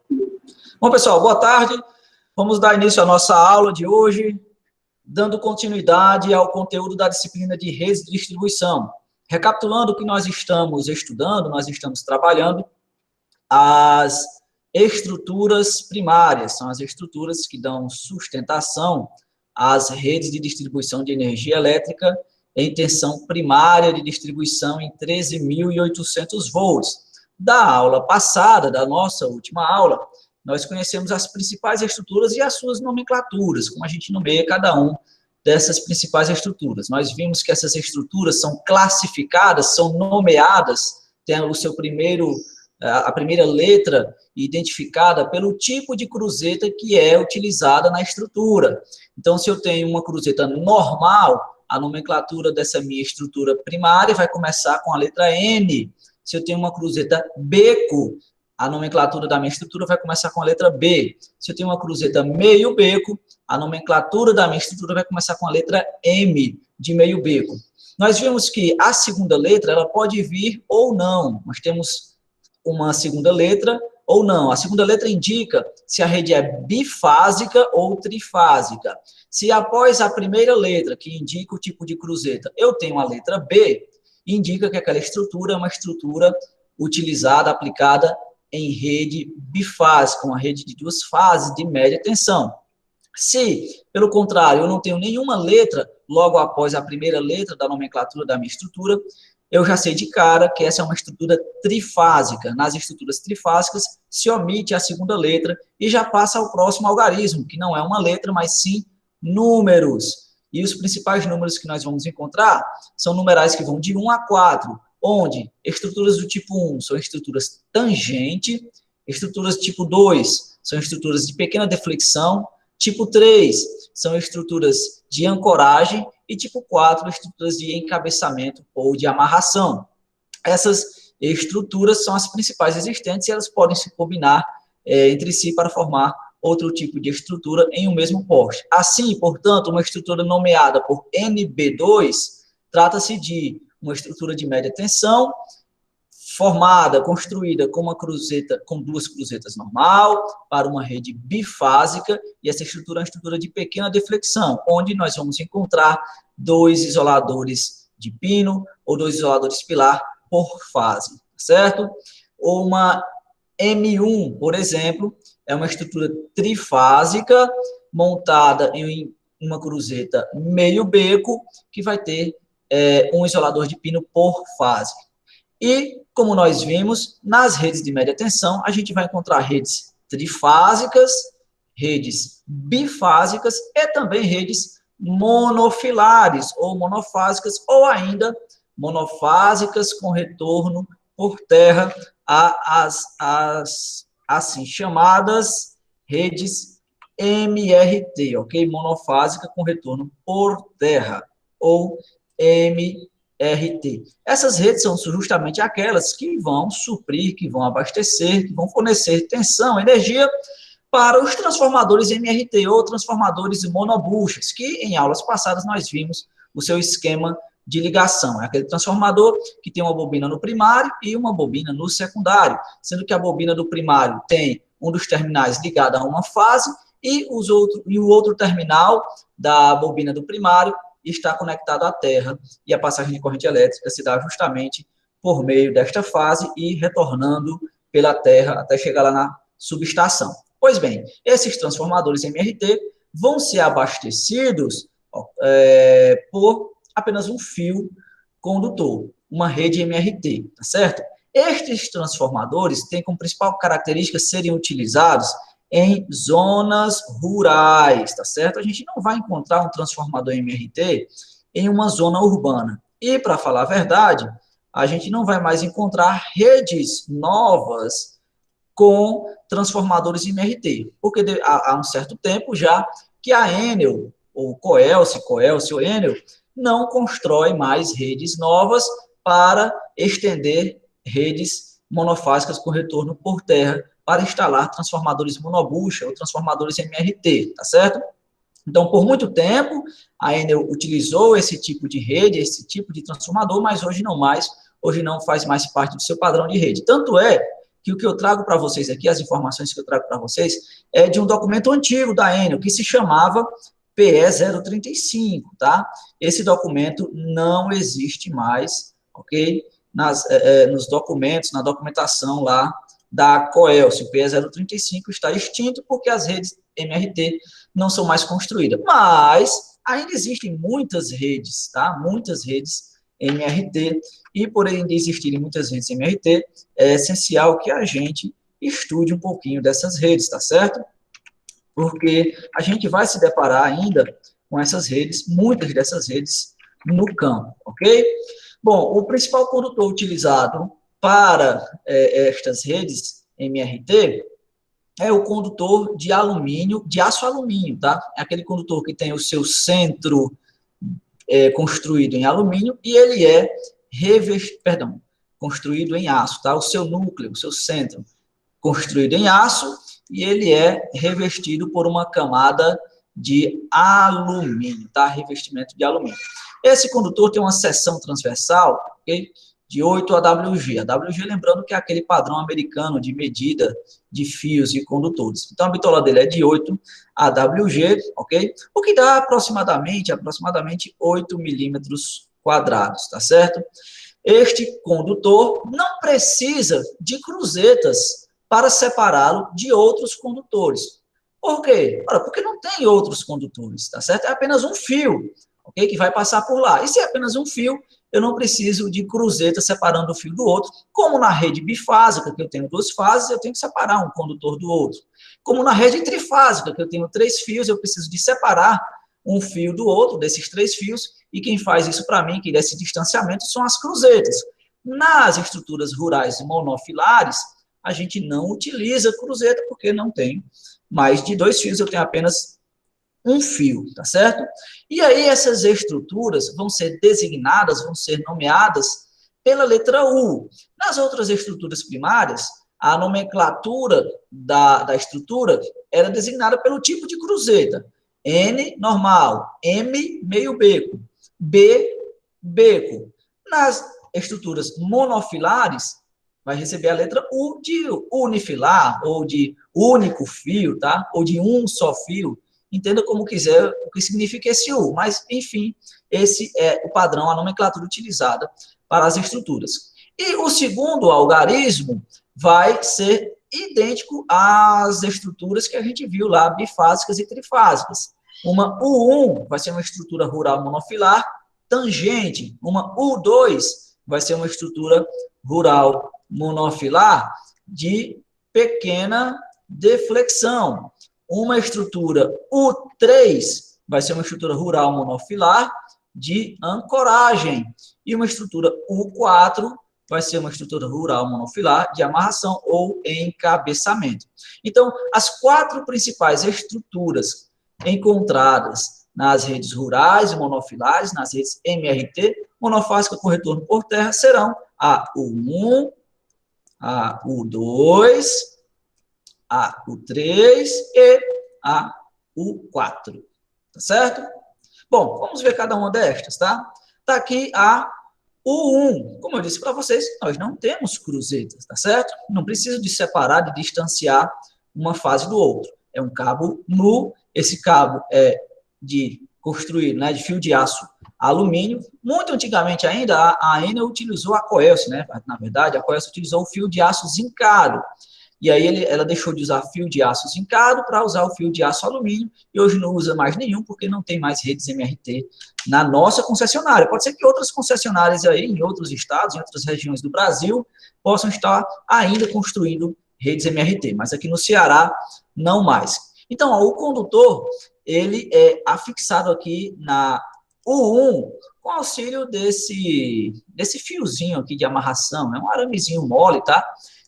Bom, pessoal, boa tarde. Vamos dar início à nossa aula de hoje, dando continuidade ao conteúdo da disciplina de redes de distribuição. Recapitulando o que nós estamos estudando, nós estamos trabalhando as estruturas primárias, são as estruturas que dão sustentação às redes de distribuição de energia elétrica em tensão primária de distribuição em 13.800 volts. Da aula passada, da nossa última aula, nós conhecemos as principais estruturas e as suas nomenclaturas, como a gente nomeia cada um dessas principais estruturas. Nós vimos que essas estruturas são classificadas, são nomeadas, tem o seu a primeira letra identificada pelo tipo de cruzeta que é utilizada na estrutura. Então, se eu tenho uma cruzeta normal, a nomenclatura dessa minha estrutura primária vai começar com a letra N. Se eu tenho uma cruzeta beco, a nomenclatura da minha estrutura vai começar com a letra B. Se eu tenho uma cruzeta meio beco, a nomenclatura da minha estrutura vai começar com a letra M, de meio beco. Nós vimos que a segunda letra, ela pode vir ou não. Nós temos uma segunda letra ou não. A segunda letra indica se a rede é bifásica ou trifásica. Se após a primeira letra, que indica o tipo de cruzeta, eu tenho a letra B, indica que aquela estrutura é uma estrutura utilizada, aplicada em rede bifásica, uma rede de duas fases de média tensão. Se, pelo contrário, eu não tenho nenhuma letra logo após a primeira letra da nomenclatura da minha estrutura, eu já sei de cara que essa é uma estrutura trifásica. Nas estruturas trifásicas, se omite a segunda letra e já passa ao próximo algarismo, que não é uma letra, mas sim números. E os principais números que nós vamos encontrar são numerais que vão de 1 a 4, onde estruturas do tipo 1 são estruturas tangente, estruturas do tipo 2 são estruturas de pequena deflexão, tipo 3 são estruturas de ancoragem e tipo 4 estruturas de encabeçamento ou de amarração. Essas estruturas são as principais existentes e elas podem se combinar entre si para formar outro tipo de estrutura em um mesmo poste. Assim, portanto, uma estrutura nomeada por NB2 trata-se de uma estrutura de média tensão, formada, construída com uma cruzeta, com duas cruzetas normal, para uma rede bifásica, e essa estrutura é uma estrutura de pequena deflexão, onde nós vamos encontrar dois isoladores de pino ou dois isoladores pilar por fase, certo? Ou uma M1, por exemplo, é uma estrutura trifásica montada em uma cruzeta meio beco, que vai ter um isolador de pino por fase. E, como nós vimos, nas redes de média tensão, a gente vai encontrar redes trifásicas, redes bifásicas e também redes monofilares ou monofásicas, ou ainda monofásicas com retorno por terra, as assim chamadas redes MRT, ok? Monofásica com retorno por terra, ou MRT. Essas redes são justamente aquelas que vão suprir, que vão abastecer, que vão fornecer tensão, energia para os transformadores MRT ou transformadores monobuchas, que em aulas passadas nós vimos o seu esquema de ligação. É aquele transformador que tem uma bobina no primário e uma bobina no secundário, sendo que a bobina do primário tem um dos terminais ligado a uma fase e o outro terminal da bobina do primário está conectado à terra, e a passagem de corrente elétrica se dá justamente por meio desta fase e retornando pela terra até chegar lá na subestação. Pois bem, esses transformadores MRT vão ser abastecidos por apenas um fio condutor, uma rede MRT, tá certo? Estes transformadores têm como principal característica serem utilizados em zonas rurais, tá certo? A gente não vai encontrar um transformador MRT em uma zona urbana. E, para falar a verdade, a gente não vai mais encontrar redes novas com transformadores MRT, porque há um certo tempo já que a Enel, ou Coelce ou Enel, não constrói mais redes novas para estender redes monofásicas com retorno por terra, para instalar transformadores monobucha ou transformadores MRT, tá certo? Então, por muito tempo, a Enel utilizou esse tipo de rede, esse tipo de transformador, mas hoje não mais, hoje não faz mais parte do seu padrão de rede. Tanto é que o que eu trago para vocês aqui, as informações que eu trago para vocês, é de um documento antigo da Enel, que se chamava PE 035, tá? Esse documento não existe mais, ok? Nos documentos, na documentação lá da Coelce, o PE 035 está extinto porque as redes MRT não são mais construídas. Mas ainda existem muitas redes, tá? Muitas redes MRT, e por ainda existirem muitas redes MRT, é essencial que a gente estude um pouquinho dessas redes, tá certo? Porque a gente vai se deparar ainda com essas redes, muitas dessas redes no campo, ok? Bom, o principal condutor utilizado para estas redes MRT é o condutor de alumínio, de aço alumínio, tá? É aquele condutor que tem o seu centro construído em alumínio e ele é construído em aço, tá? O seu núcleo, o seu centro construído em aço e ele é revestido por uma camada de alumínio, tá? Revestimento de alumínio. Esse condutor tem uma seção transversal, ok? De 8 AWG. A WG, lembrando que é aquele padrão americano de medida de fios e condutores. Então, a bitola dele é de 8 AWG, ok? O que dá aproximadamente 8 milímetros quadrados, tá certo? Este condutor não precisa de cruzetas para separá-lo de outros condutores. Por quê? Porque não tem outros condutores, tá certo? É apenas um fio, ok? Que vai passar por lá. E se é apenas um fio, eu não preciso de cruzeta separando o fio do outro. Como na rede bifásica, que eu tenho 2 fases, eu tenho que separar um condutor do outro. Como na rede trifásica, que eu tenho 3 fios, eu preciso de separar um fio do outro, desses 3 fios, e quem faz isso para mim, que desse distanciamento, são as cruzetas. Nas estruturas rurais monofilares, a gente não utiliza cruzeta, porque não tem mais de 2 fios, eu tenho apenas um fio, tá certo? E aí essas estruturas vão ser designadas, vão ser nomeadas pela letra U. Nas outras estruturas primárias, a nomenclatura da estrutura era designada pelo tipo de cruzeta. N, normal. M, meio beco. B, beco. Nas estruturas monofilares, vai receber a letra U de unifilar, ou de único fio, tá? Ou de um só fio. Entenda como quiser o que significa esse U, mas, enfim, esse é o padrão, a nomenclatura utilizada para as estruturas. E o segundo algarismo vai ser idêntico às estruturas que a gente viu lá, bifásicas e trifásicas. Uma U1 vai ser uma estrutura rural monofilar tangente, uma U2 vai ser uma estrutura rural monofilar de pequena deflexão. Uma estrutura U3 vai ser uma estrutura rural monofilar de ancoragem. E uma estrutura U4 vai ser uma estrutura rural monofilar de amarração ou encabeçamento. Então, as 4 principais estruturas encontradas nas redes rurais e monofilares, nas redes MRT, monofásica com retorno por terra, serão a U1, a U2, a U3 e a U4, tá certo? Bom, vamos ver cada uma destas, tá? Tá aqui a U1. Como eu disse para vocês, nós não temos cruzetas, tá certo? Não precisa de separar, de distanciar uma fase do outro. É um cabo nu, esse cabo é de construir, né, de fio de aço alumínio. Muito antigamente ainda, a Enel utilizou a Coelce, né? Na verdade, a Coelce utilizou o fio de aço zincado. E aí ela deixou de usar fio de aço zincado para usar o fio de aço alumínio, e hoje não usa mais nenhum, porque não tem mais redes MRT na nossa concessionária. Pode ser que outras concessionárias aí, em outros estados, em outras regiões do Brasil, possam estar ainda construindo redes MRT, mas aqui no Ceará, não mais. Então, ó, o condutor, ele é afixado aqui na U1, com auxílio desse fiozinho aqui de amarração, é um aramezinho mole, tá?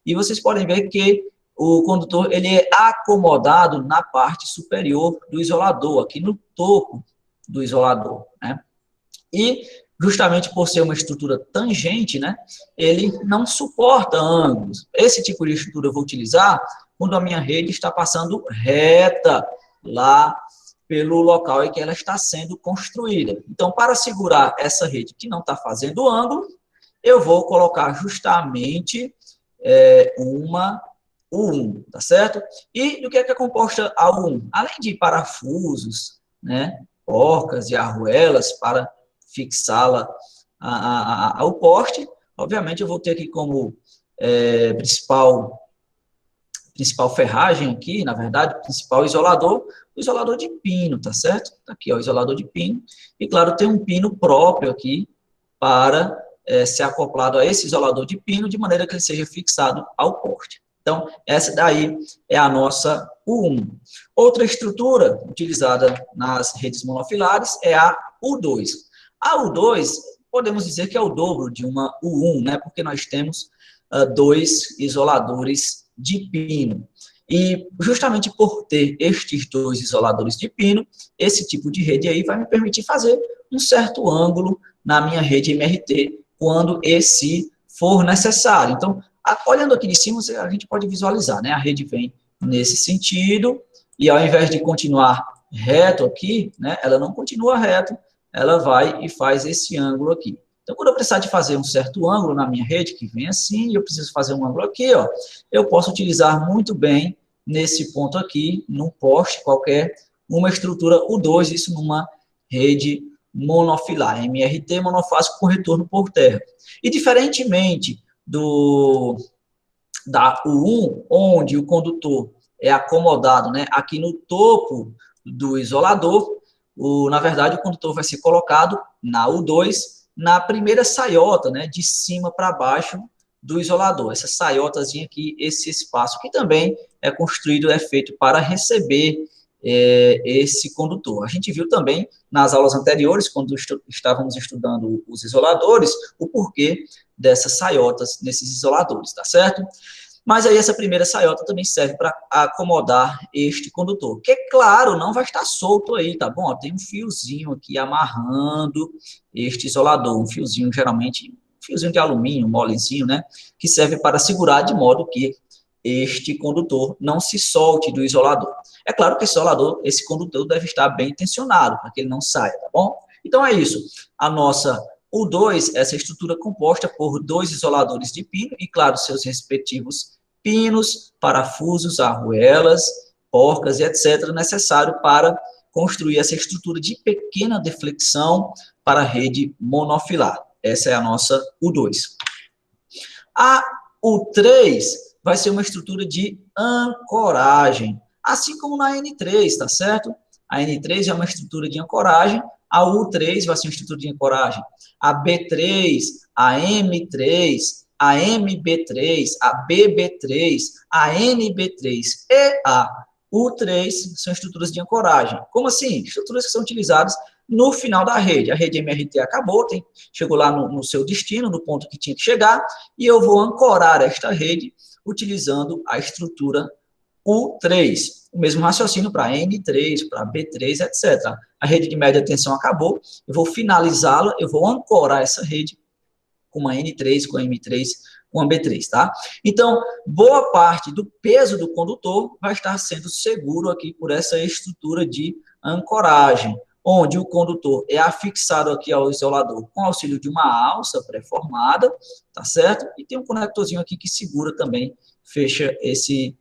E vocês podem ver que o condutor ele é acomodado na parte superior do isolador, aqui no topo do isolador, né? E justamente por ser uma estrutura tangente, né, ele não suporta ângulos. Esse tipo de estrutura eu vou utilizar quando a minha rede está passando reta lá pelo local em que ela está sendo construída. Então, para segurar essa rede que não está fazendo ângulo, eu vou colocar justamente uma U1, tá certo? E do que é composta a U1? Além de parafusos, né, porcas e arruelas para fixá-la ao poste, obviamente eu vou ter aqui como principal ferragem aqui, na verdade, principal isolador, o isolador de pino, tá certo? Tá aqui, ó, o isolador de pino. E, claro, tem um pino próprio aqui para ser acoplado a esse isolador de pino, de maneira que ele seja fixado ao poste. Então, essa daí é a nossa U1. Outra estrutura utilizada nas redes monofilares é a U2. A U2, podemos dizer que é o dobro de uma U1, né? Porque nós temos dois isoladores de pino. E justamente por ter estes dois isoladores de pino, esse tipo de rede aí vai me permitir fazer um certo ângulo na minha rede MRT quando esse for necessário. Então, olhando aqui de cima, a gente pode visualizar, né? A rede vem nesse sentido e ao invés de continuar reto aqui, né? Ela não continua reto, ela vai e faz esse ângulo aqui. Então, quando eu precisar de fazer um certo ângulo na minha rede, que vem assim, e eu preciso fazer um ângulo aqui, ó, eu posso utilizar muito bem nesse ponto aqui, num poste qualquer, uma estrutura U2, isso numa rede monofilar, MRT monofásico com retorno por terra. E diferentemente da U1, onde o condutor é acomodado, né, aqui no topo do isolador, na verdade o condutor vai ser colocado na U2, na primeira saiota, né, de cima para baixo do isolador. Essa saiotazinha aqui, esse espaço que também é construído, é feito para receber esse condutor. A gente viu também nas aulas anteriores, quando estávamos estudando os isoladores, o porquê dessas saiotas nesses isoladores, tá certo? Mas aí essa primeira saiota também serve para acomodar este condutor, que, claro, não vai estar solto aí, tá bom? Tem um fiozinho aqui amarrando este isolador, um fiozinho, geralmente, fiozinho de alumínio, molezinho, né? Que serve para segurar de modo que este condutor não se solte do isolador. É claro que esse condutor deve estar bem tensionado, para que ele não saia, tá bom? Então é isso. A nossa U2, essa estrutura composta por dois isoladores de pino e, claro, seus respectivos pinos, parafusos, arruelas, porcas e etc., necessário para construir essa estrutura de pequena deflexão para a rede monofilar. Essa é a nossa U2. A U3 vai ser uma estrutura de ancoragem, assim como na N3, tá certo? A N3 é uma estrutura de ancoragem, a U3 vai ser uma estrutura de ancoragem, a B3, a M3, a MB3, a BB3, a NB3 e a U3 são estruturas de ancoragem. Como assim? Estruturas que são utilizadas no final da rede. A rede MRT acabou, chegou lá no seu destino, no ponto que tinha que chegar, e eu vou ancorar esta rede utilizando a estrutura U3. O mesmo raciocínio para N3, para B3, etc. A rede de média tensão acabou, eu vou finalizá-la, eu vou ancorar essa rede com uma N3, com a M3, com a B3, tá? Então, boa parte do peso do condutor vai estar sendo seguro aqui por essa estrutura de ancoragem, onde o condutor é afixado aqui ao isolador com auxílio de uma alça pré-formada, tá certo? E tem um conectorzinho aqui que segura também, fecha esse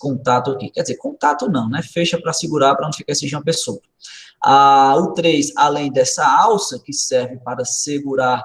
contato aqui. Quer dizer, contato não, né? Fecha para segurar, para não ficar esse jumper solto. A U3, além dessa alça que serve para segurar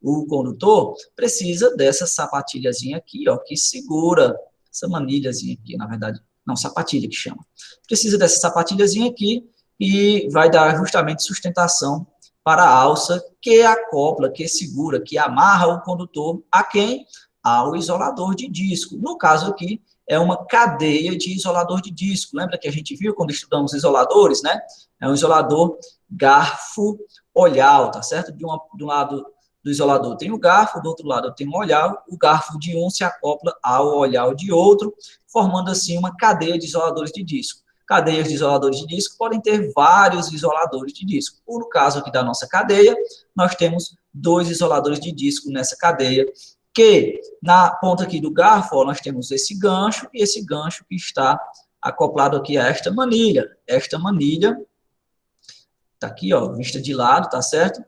o condutor, precisa dessa sapatilhazinha aqui, ó, que segura, essa manilhazinha aqui, na verdade, não, sapatilha que chama. Precisa dessa sapatilhazinha aqui e vai dar justamente sustentação para a alça que acopla, que segura, que amarra o condutor a quem? Ao isolador de disco. No caso aqui, é uma cadeia de isolador de disco. Lembra que a gente viu quando estudamos isoladores, né? É um isolador garfo-olhal, tá certo? De um lado do isolador tem o garfo, do outro lado tem o olhal, o garfo de um se acopla ao olhal de outro, formando assim uma cadeia de isoladores de disco. Cadeias de isoladores de disco podem ter vários isoladores de disco. No caso aqui da nossa cadeia, nós temos dois isoladores de disco nessa cadeia, que na ponta aqui do garfo, ó, nós temos esse gancho, e esse gancho que está acoplado aqui a esta manilha. Esta manilha está aqui, ó, vista de lado, tá certo?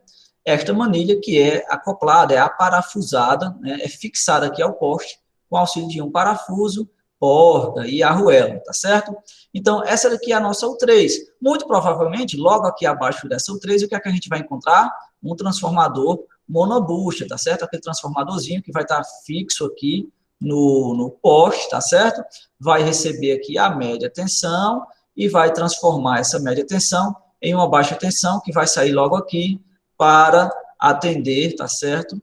Esta manilha que é acoplada, é aparafusada, né, é fixada aqui ao poste com auxílio de um parafuso, porta e arruela, tá certo? Então, essa daqui é a nossa U3. Muito provavelmente, logo aqui abaixo dessa U3, o que é que a gente vai encontrar? Um transformador monobusta, tá certo? Aquele transformadorzinho que vai estar fixo aqui no poste, tá certo? Vai receber aqui a média tensão e vai transformar essa média tensão em uma baixa tensão, que vai sair logo aqui para atender, tá certo?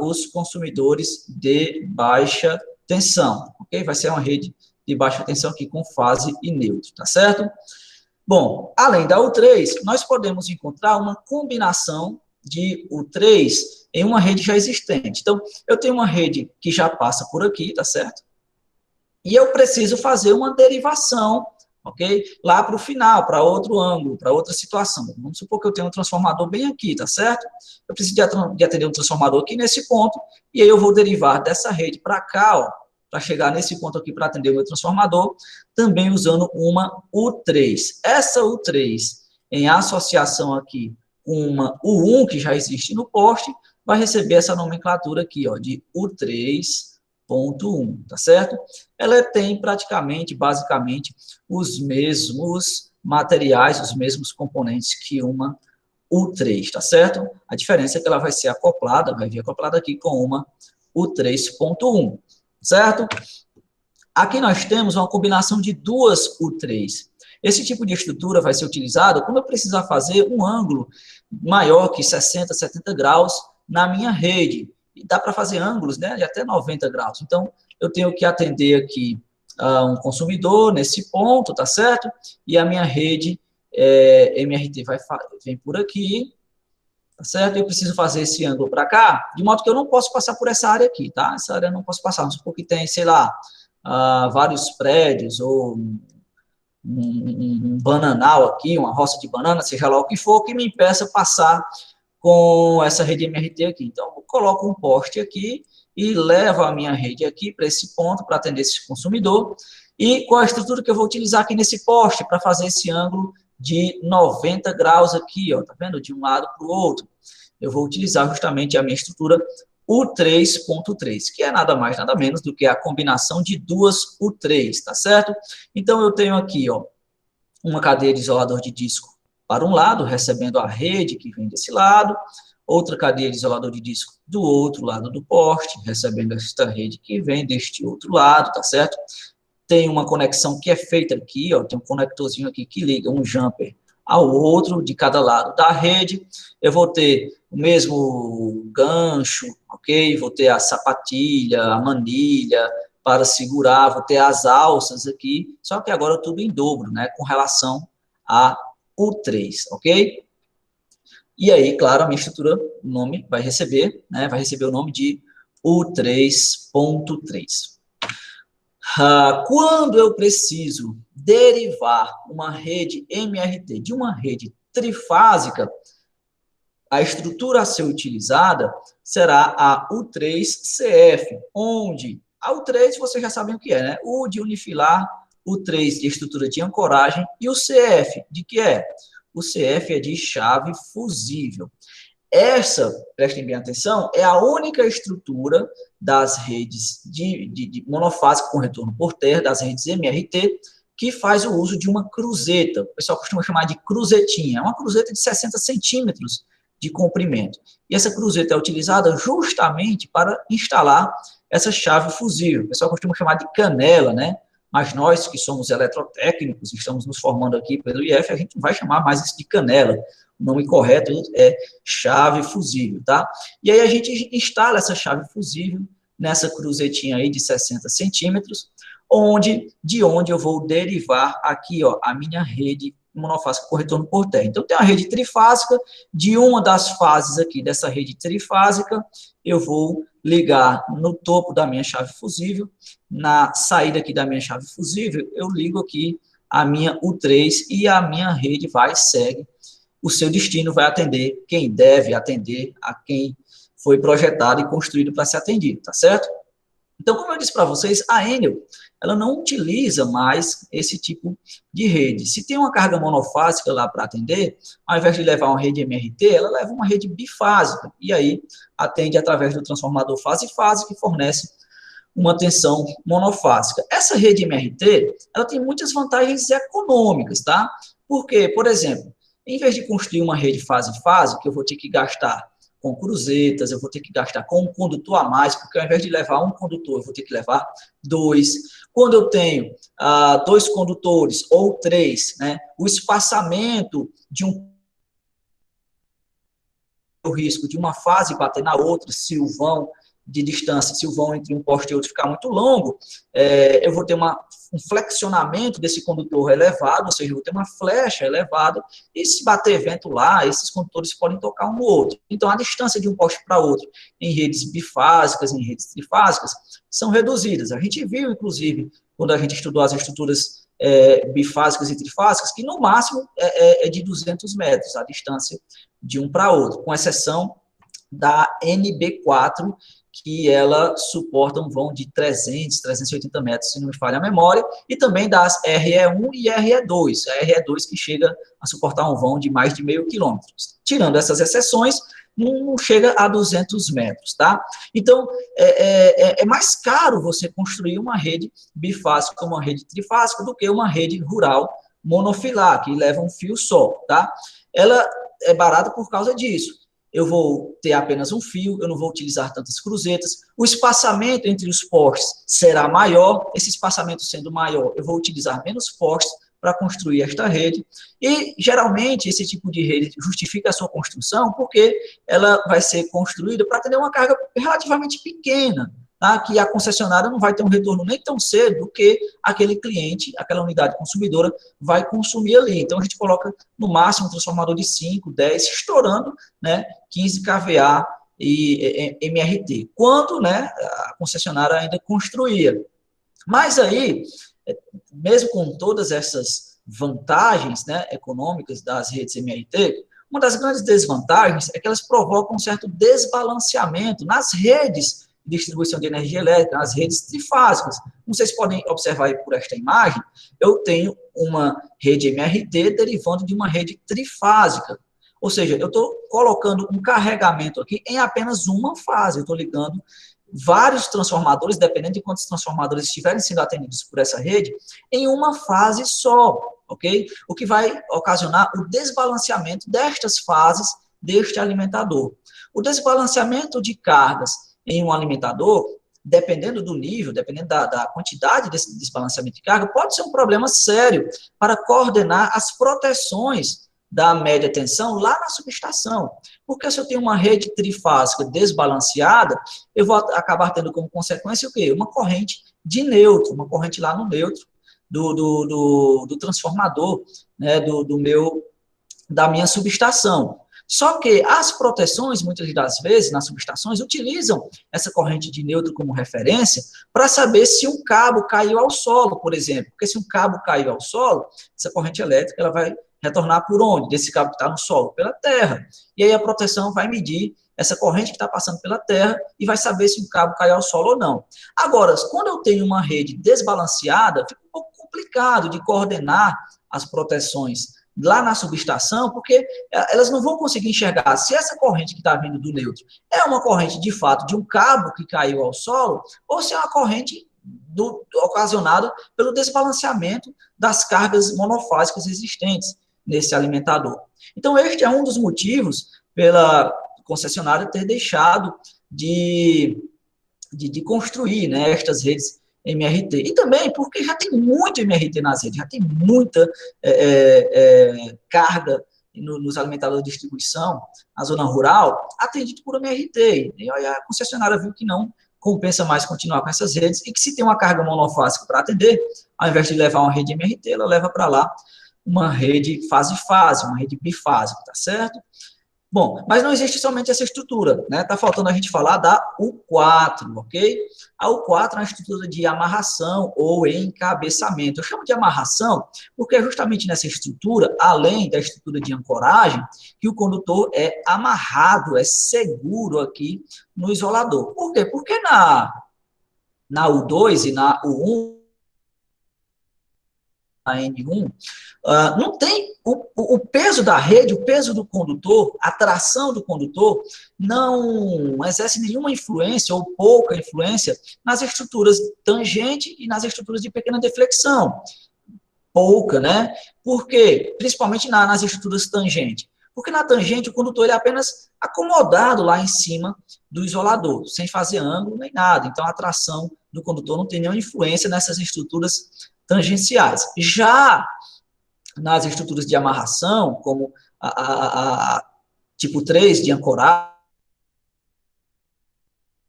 Os consumidores de baixa tensão, ok? Vai ser uma rede de baixa tensão aqui com fase e neutro, tá certo? Bom, além da U3, nós podemos encontrar uma combinação de U3 em uma rede já existente. Então, eu tenho uma rede que já passa por aqui, tá certo? E eu preciso fazer uma derivação, ok? Lá para o final, para outro ângulo, para outra situação. Vamos supor que eu tenho um transformador bem aqui, tá certo? Eu preciso de atender um transformador aqui nesse ponto, e aí eu vou derivar dessa rede para cá, ó, para chegar nesse ponto aqui para atender o meu transformador, também usando uma U3. Essa U3, em associação aqui com uma U1 que já existe no poste, vai receber essa nomenclatura aqui, ó, de U3.1, tá certo? Ela tem praticamente, basicamente, os mesmos materiais, os mesmos componentes que uma U3, tá certo? A diferença é que ela vai ser acoplada, vai vir acoplada aqui com uma U3.1, certo? Aqui nós temos uma combinação de duas U3. Esse tipo de estrutura vai ser utilizado quando eu precisar fazer um ângulo maior que 60, 70 graus na minha rede. E dá para fazer ângulos, né, de até 90 graus. Então, eu tenho que atender aqui um consumidor nesse ponto, tá certo? E a minha rede MRT vem por aqui, tá certo? Eu preciso fazer esse ângulo para cá, de modo que eu não posso passar por essa área aqui, tá? Essa área eu não posso passar, porque tem, sei lá, vários prédios ou um bananal aqui, uma roça de banana, seja lá o que for, que me impeça passar com essa rede MRT aqui. Então, eu coloco um poste aqui e levo a minha rede aqui para esse ponto, para atender esse consumidor. E qual a estrutura que eu vou utilizar aqui nesse poste para fazer esse ângulo de 90 graus aqui, ó, tá vendo? De um lado para o outro. Eu vou utilizar justamente a minha estrutura U3.3, que é nada mais, nada menos do que a combinação de duas U3, tá certo? Então, eu tenho aqui, ó, uma cadeia de isolador de disco para um lado, recebendo a rede que vem desse lado, outra cadeia de isolador de disco do outro lado do poste, recebendo esta rede que vem deste outro lado, tá certo? Tem uma conexão que é feita aqui, ó, tem um conectorzinho aqui que liga um jumper ao outro, de cada lado da rede. Eu vou ter o mesmo gancho, ok? Vou ter a sapatilha, a manilha para segurar, vou ter as alças aqui, só que agora tudo em dobro, né? Com relação a U3, ok? E aí, claro, a minha estrutura, o nome vai receber, né? Vai receber o nome de U3.3. Quando eu preciso derivar uma rede MRT de uma rede trifásica, a estrutura a ser utilizada será a U3CF, onde a U3 vocês já sabem o que é, né? U de unifilar, U3 de estrutura de ancoragem e o CF de que é? O CF é de chave fusível. Essa, prestem bem atenção, é a única estrutura das redes de monofásica com retorno por terra, das redes MRT, que faz o uso de uma cruzeta. O pessoal costuma chamar de cruzetinha. É uma cruzeta de 60 centímetros de comprimento. E essa cruzeta é utilizada justamente para instalar essa chave fusível. O pessoal costuma chamar de canela, né? Mas nós, que somos eletrotécnicos, estamos nos formando aqui pelo IF, a gente não vai chamar mais isso de canela. O nome correto é chave fusível, tá? E aí a gente instala essa chave fusível nessa cruzetinha aí de 60 centímetros, de onde eu vou derivar aqui, ó, a minha rede monofásica com retorno por terra. Então, tem a rede trifásica, de uma das fases aqui dessa rede trifásica, eu vou ligar no topo da minha chave fusível, na saída aqui da minha chave fusível, eu ligo aqui a minha U3 e a minha rede segue o seu destino, vai atender quem deve atender, a quem foi projetado e construído para ser atendido, tá certo? Então, como eu disse para vocês, a Enel, ela não utiliza mais esse tipo de rede. Se tem uma carga monofásica lá para atender, ao invés de levar uma rede MRT, ela leva uma rede bifásica, e aí atende através do transformador fase-fase, que fornece uma tensão monofásica. Essa rede MRT, ela tem muitas vantagens econômicas, tá? Porque, por exemplo, em vez de construir uma rede fase-fase, que eu vou ter que gastar com cruzetas, eu vou ter que gastar com um condutor a mais, porque ao invés de levar um condutor, eu vou ter que levar dois. Quando eu tenho dois condutores ou três, né, o espaçamento de o risco de uma fase bater na outra, se o vão de distância, se o vão entre um poste e outro ficar muito longo, eu vou ter um flexionamento desse condutor elevado, ou seja, eu vou ter uma flecha elevada, e se bater vento lá, esses condutores podem tocar um no outro. Então, a distância de um poste para outro, em redes bifásicas, em redes trifásicas, são reduzidas. A gente viu, inclusive, quando a gente estudou as estruturas bifásicas e trifásicas, que no máximo é de 200 metros, a distância de um para outro, com exceção da NB4, que ela suporta um vão de 300, 380 metros, se não me falha a memória, e também das RE1 e RE2, a RE2 que chega a suportar um vão de mais de meio quilômetro. Tirando essas exceções, não chega a 200 metros, tá? Então, é mais caro você construir uma rede bifásica, uma rede trifásica, do que uma rede rural monofilar, que leva um fio só, tá? Ela é barata por causa disso. Eu vou ter apenas um fio, eu não vou utilizar tantas cruzetas, o espaçamento entre os postes será maior, esse espaçamento sendo maior, eu vou utilizar menos postes para construir esta rede, e geralmente esse tipo de rede justifica a sua construção porque ela vai ser construída para atender uma carga relativamente pequena, tá? Que a concessionária não vai ter um retorno nem tão cedo do que aquele cliente, aquela unidade consumidora vai consumir ali. Então, a gente coloca no máximo um transformador de 5, 10, estourando, né, 15 kVA e MRT, quando, né, a concessionária ainda construía. Mas aí, mesmo com todas essas vantagens, né, econômicas das redes MRT, uma das grandes desvantagens é que elas provocam um certo desbalanceamento nas redes de distribuição de energia elétrica, nas redes trifásicas. Como vocês podem observar aí por esta imagem, eu tenho uma rede MRT derivando de uma rede trifásica. Ou seja, eu estou colocando um carregamento aqui em apenas uma fase, eu estou ligando vários transformadores, dependendo de quantos transformadores estiverem sendo atendidos por essa rede, em uma fase só, ok? O que vai ocasionar o desbalanceamento destas fases deste alimentador. O desbalanceamento de cargas em um alimentador, dependendo do nível, dependendo da quantidade desse desbalanceamento de carga, pode ser um problema sério para coordenar as proteções da média tensão lá na subestação. Porque se eu tenho uma rede trifásica desbalanceada, eu vou acabar tendo como consequência o quê? Uma corrente de neutro, uma corrente lá no neutro do transformador, né, da minha subestação. Só que as proteções, muitas das vezes, nas subestações, utilizam essa corrente de neutro como referência para saber se um cabo caiu ao solo, por exemplo. Porque se um cabo caiu ao solo, essa corrente elétrica ela vai retornar por onde? Desse cabo que está no solo? Pela terra. E aí a proteção vai medir essa corrente que está passando pela terra e vai saber se o cabo caiu ao solo ou não. Agora, quando eu tenho uma rede desbalanceada, fica um pouco complicado de coordenar as proteções lá na subestação, porque elas não vão conseguir enxergar se essa corrente que está vindo do neutro é uma corrente, de fato, de um cabo que caiu ao solo, ou se é uma corrente ocasionada pelo desbalanceamento das cargas monofásicas existentes nesse alimentador. Então, este é um dos motivos pela concessionária ter deixado de construir, né, estas redes MRT. E também porque já tem muito MRT nas redes, já tem muita carga nos alimentadores de distribuição, na zona rural, atendido por MRT. E aí a concessionária viu que não compensa mais continuar com essas redes e que se tem uma carga monofásica para atender, ao invés de levar uma rede MRT, ela leva para lá uma rede fase-fase, uma rede bifásica, tá certo? Bom, mas não existe somente essa estrutura, né? Tá faltando a gente falar da U4, ok? A U4 é uma estrutura de amarração ou encabeçamento. Eu chamo de amarração porque é justamente nessa estrutura, além da estrutura de ancoragem, que o condutor é amarrado, é seguro aqui no isolador. Por quê? Porque na U2 e na U1, a N1, não tem o peso da rede, o peso do condutor, a tração do condutor, não exerce nenhuma influência ou pouca influência nas estruturas tangente e nas estruturas de pequena deflexão. Pouca, né? Por quê? Principalmente nas estruturas tangente. Porque na tangente o condutor ele é apenas acomodado lá em cima do isolador, sem fazer ângulo nem nada. Então a tração do condutor não tem nenhuma influência nessas estruturas tangenciais. Já nas estruturas de amarração, como a tipo 3 de ancoragem,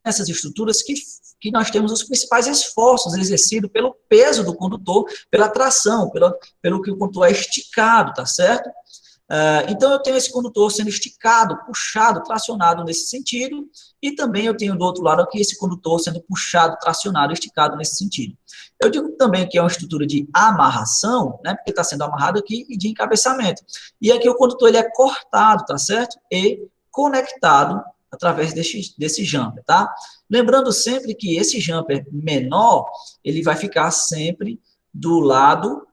essas estruturas que nós temos os principais esforços exercidos pelo peso do condutor, pela tração, pelo que o condutor é esticado, tá certo? Então, eu tenho esse condutor sendo esticado, puxado, tracionado nesse sentido, e também eu tenho do outro lado aqui esse condutor sendo puxado, tracionado, esticado nesse sentido. Eu digo também que é uma estrutura de amarração, né, porque está sendo amarrado aqui, e de encabeçamento. E aqui o condutor ele é cortado, tá certo? E conectado através desse jumper, tá? Lembrando sempre que esse jumper menor, ele vai ficar sempre do lado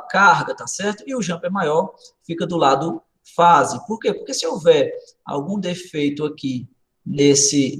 carga, tá certo? E o jumper maior fica do lado fase. Por quê? Porque se houver algum defeito aqui nesse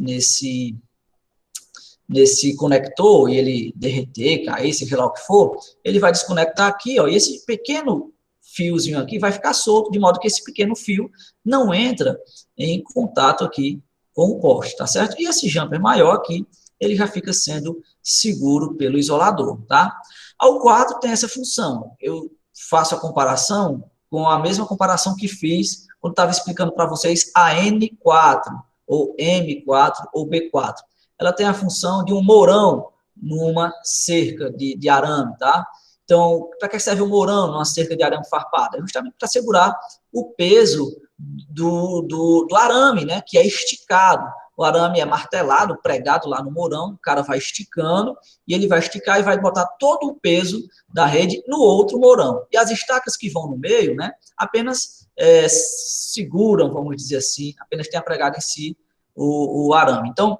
conector e ele derreter, cair, seja lá o que for, ele vai desconectar aqui, ó, e esse pequeno fiozinho aqui vai ficar solto, de modo que esse pequeno fio não entra em contato aqui com o poste, tá certo? E esse jumper maior aqui, ele já fica sendo seguro pelo isolador, tá? Ao 4 tem essa função. Eu faço a comparação com a mesma comparação que fiz quando estava explicando para vocês a N4, ou M4, ou B4. Ela tem a função de um mourão numa cerca de arame, tá? Então, para que serve o mourão numa cerca de arame farpado? É justamente para segurar o peso do arame, né, que é esticado. O arame é martelado, pregado lá no mourão, o cara vai esticando, e ele vai esticar e vai botar todo o peso da rede no outro mourão. E as estacas que vão no meio, né, apenas seguram, vamos dizer assim, apenas tem pregado em si o arame. Então,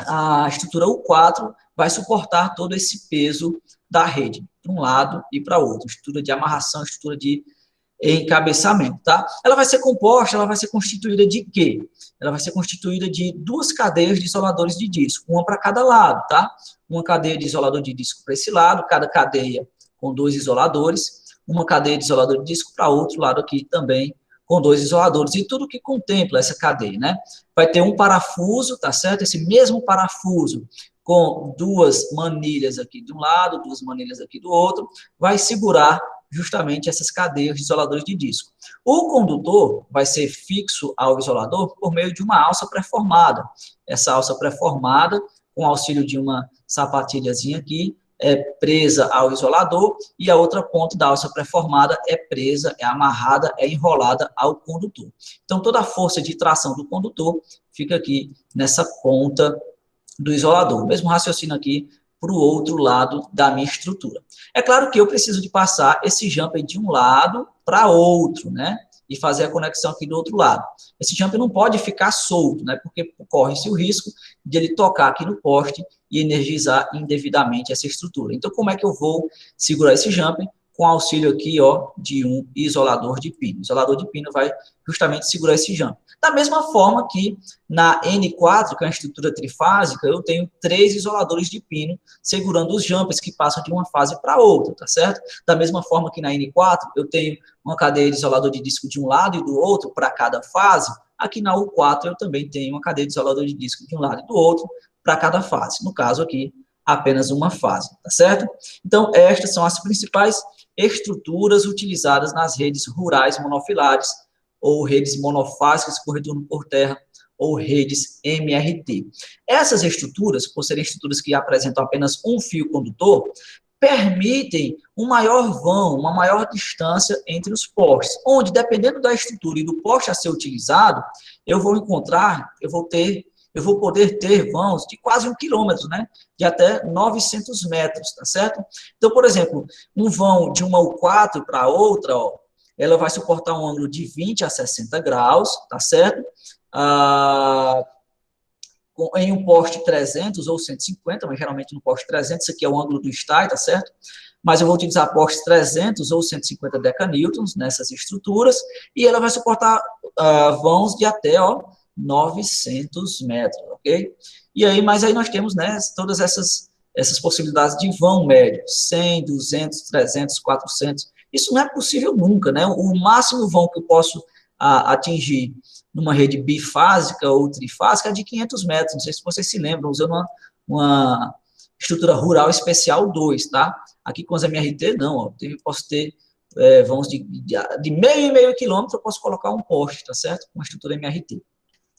a estrutura U4 vai suportar todo esse peso da rede, para um lado e para outro. Estrutura de amarração, estrutura de encabeçamento, tá? Ela vai ser composta, ela vai ser constituída de quê? Ela vai ser constituída de duas cadeias de isoladores de disco, uma para cada lado, tá? Uma cadeia de isolador de disco para esse lado, cada cadeia com 2 isoladores, uma cadeia de isolador de disco para outro lado aqui também com 2 isoladores, e tudo que contempla essa cadeia, né? Vai ter um parafuso, tá certo? Esse mesmo parafuso com 2 manilhas aqui de um lado, 2 manilhas aqui do outro, vai segurar justamente essas cadeias de isoladores de disco. O condutor vai ser fixo ao isolador por meio de uma alça pré-formada. Essa alça pré-formada, com auxílio de uma sapatilhazinha aqui, é presa ao isolador, e a outra ponta da alça pré-formada é presa, é amarrada, é enrolada ao condutor. Então, toda a força de tração do condutor fica aqui nessa ponta do isolador. O mesmo raciocínio aqui para o outro lado da minha estrutura. É claro que eu preciso de passar esse jumper de um lado para outro, né? E fazer a conexão aqui do outro lado. Esse jumper não pode ficar solto, né? Porque corre-se o risco de ele tocar aqui no poste e energizar indevidamente essa estrutura. Então, como é que eu vou segurar esse jumper? Com auxílio aqui, ó, de um isolador de pino. O isolador de pino vai justamente segurar esse jumper. Da mesma forma que na N4, que é uma estrutura trifásica, eu tenho 3 isoladores de pino segurando os jumpers que passam de uma fase para outra, tá certo? Da mesma forma que na N4, eu tenho uma cadeia de isolador de disco de um lado e do outro para cada fase. Aqui na U4 eu também tenho uma cadeia de isolador de disco de um lado e do outro para cada fase. No caso aqui, apenas uma fase, tá certo? Então, estas são as principais estruturas utilizadas nas redes rurais monofilares, ou redes monofásicas com retorno por terra, ou redes MRT. Essas estruturas, por serem estruturas que apresentam apenas um fio condutor, permitem um maior vão, uma maior distância entre os postes, onde, dependendo da estrutura e do poste a ser utilizado, eu vou poder ter vãos de quase 1 quilômetro, né? De até 900 metros, tá certo? Então, por exemplo, um vão de uma U4 para outra, ó, ela vai suportar um ângulo de 20 a 60 graus, tá certo? Em um poste 300 ou 150, mas geralmente no poste 300, isso aqui é o ângulo do stay, tá certo? mas eu vou utilizar postes 300 ou 150 decanewtons nessas estruturas, e ela vai suportar vãos de até 900 metros, ok? E aí, mas aí nós temos, né, todas essas possibilidades de vão médio, 100, 200, 300, 400. Isso não é possível nunca, né? O máximo vão que eu posso atingir numa rede bifásica ou trifásica é de 500 metros. Não sei se vocês se lembram, usando uma estrutura rural especial 2, tá? Aqui com as MRT, não, ó, eu posso ter vãos de meio e meio quilômetro, eu posso colocar um poste, tá certo? Com a estrutura MRT.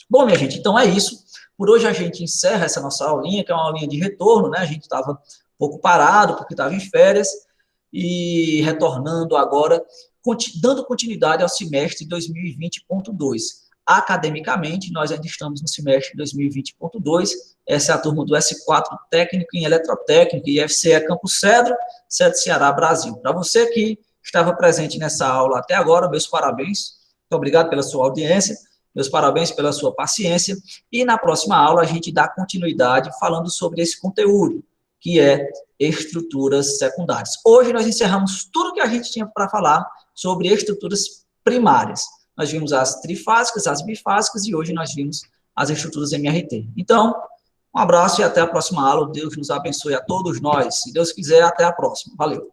Bom, minha gente, então é isso. Por hoje a gente encerra essa nossa aulinha, que é uma aulinha de retorno, né? A gente estava um pouco parado, porque estava em férias, e retornando agora, dando continuidade ao semestre 2020.2. Academicamente, nós ainda estamos no semestre 2020.2, essa é a turma do S4 Técnico em Eletrotécnica e FCE Campus Cedro, Cedro Ceará, Brasil. Para você que estava presente nessa aula até agora, meus parabéns, muito obrigado pela sua audiência, meus parabéns pela sua paciência, e na próxima aula a gente dá continuidade falando sobre esse conteúdo, que é estruturas secundárias. Hoje nós encerramos tudo que a gente tinha para falar sobre estruturas primárias. Nós vimos as trifásicas, as bifásicas, e hoje nós vimos as estruturas MRT. Então, um abraço e até a próxima aula. Deus nos abençoe a todos nós. Se Deus quiser, até a próxima. Valeu.